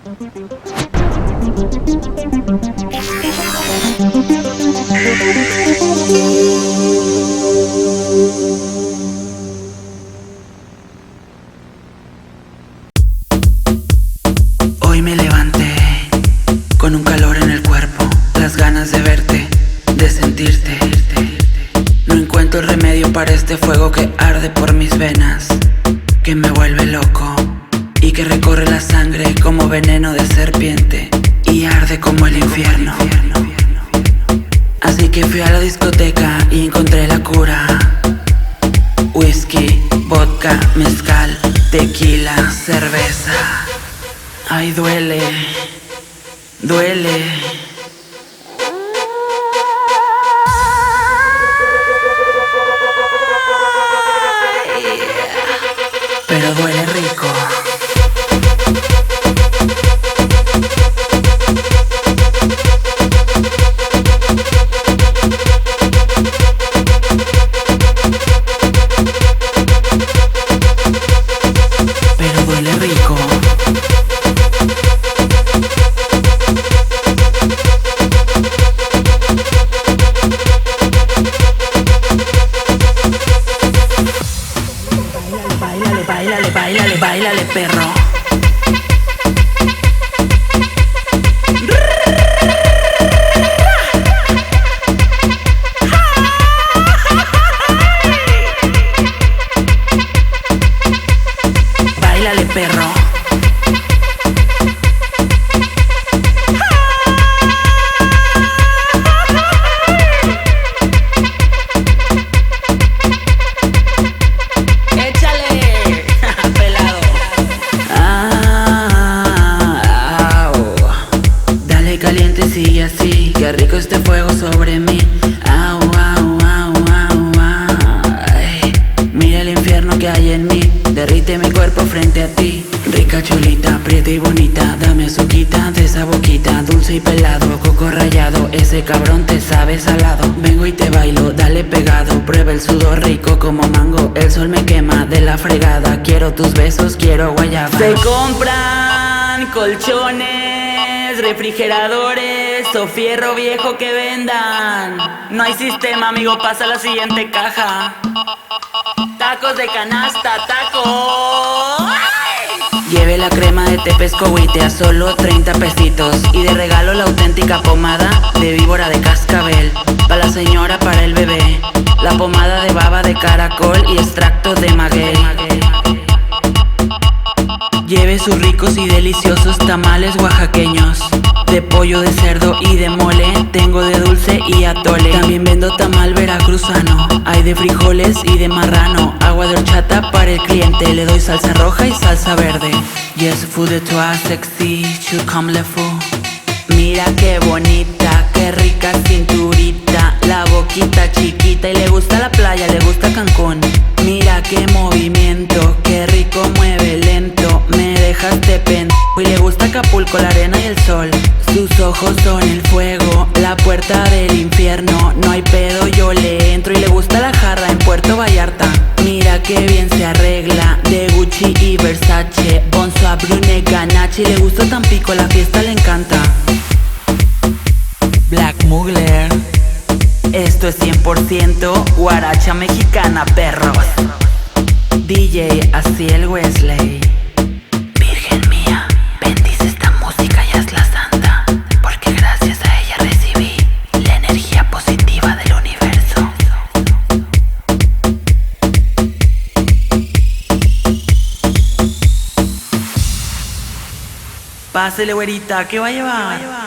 Hoy me levanté con un calor en el cuerpo, las ganas de verte, de sentirte. No encuentro remedio para este fuego que arde por mis venas, que me vuelve loco y que recorre la sangre como veneno de serpiente y arde como el infierno. Así que fui a la discoteca y encontré la cura: whisky, vodka, mezcal, tequila, cerveza. Ay, duele, duele. Pero duele rico. Pero duele rico. Báilale, báilale, báilale, perro. Báilale, perro. Caliente, sigue así, qué rico este fuego sobre mí. Au, au, au, au, ay. Mira el infierno que hay en mí, derrite mi cuerpo frente a ti. Rica, chulita, prieta y bonita, dame azuquita de esa boquita. Dulce y pelado, coco rallado, ese cabrón te sabe salado. Vengo y te bailo, dale pegado, prueba el sudor rico como mango. El sol me quema de la fregada, quiero tus besos, quiero guayaba. Se compran colchones, refrigeradores o fierro viejo que vendan. No hay sistema, amigo, pasa a la siguiente caja. Tacos de canasta, tacos. Lleve la crema de Tepescohuite a solo 30 pesitos. Y de regalo la auténtica pomada de víbora de cascabel. Pa' la señora, para el bebé, la pomada de baba de caracol y extracto de maguey. Lleve sus ricos y deliciosos tamales oaxaqueños, de pollo, de cerdo y de mole. Tengo de dulce y atole. También vendo tamal veracruzano, hay de frijoles y de marrano. Agua de horchata para el cliente, le doy salsa roja y salsa verde. Yes, food de toi sexy, tu comme le fou. Mira qué bonita, qué rica cinturita, la boquita chiquita y le gusta la playa, le gusta Cancún. Mira qué movimiento, qué rico mueve lento, me dejaste pendejo y le gusta Acapulco, la arena y el sol. Sus ojos son el fuego, la puerta del infierno. No hay pedo, yo le entro y le gusta la jarra en Puerto Vallarta. Mira qué bien se arregla, de Gucci y Versace, Bonsoir, Brune, Ganache. Y le gusta Tampico, la fiesta le encanta. Black Mugler, esto es 100% guaracha mexicana, perros. DJ Asiel Wesley. Virgen mía, bendice esta música y hazla santa, porque gracias a ella recibí la energía positiva del universo. Pásele, güerita, ¿qué va a llevar?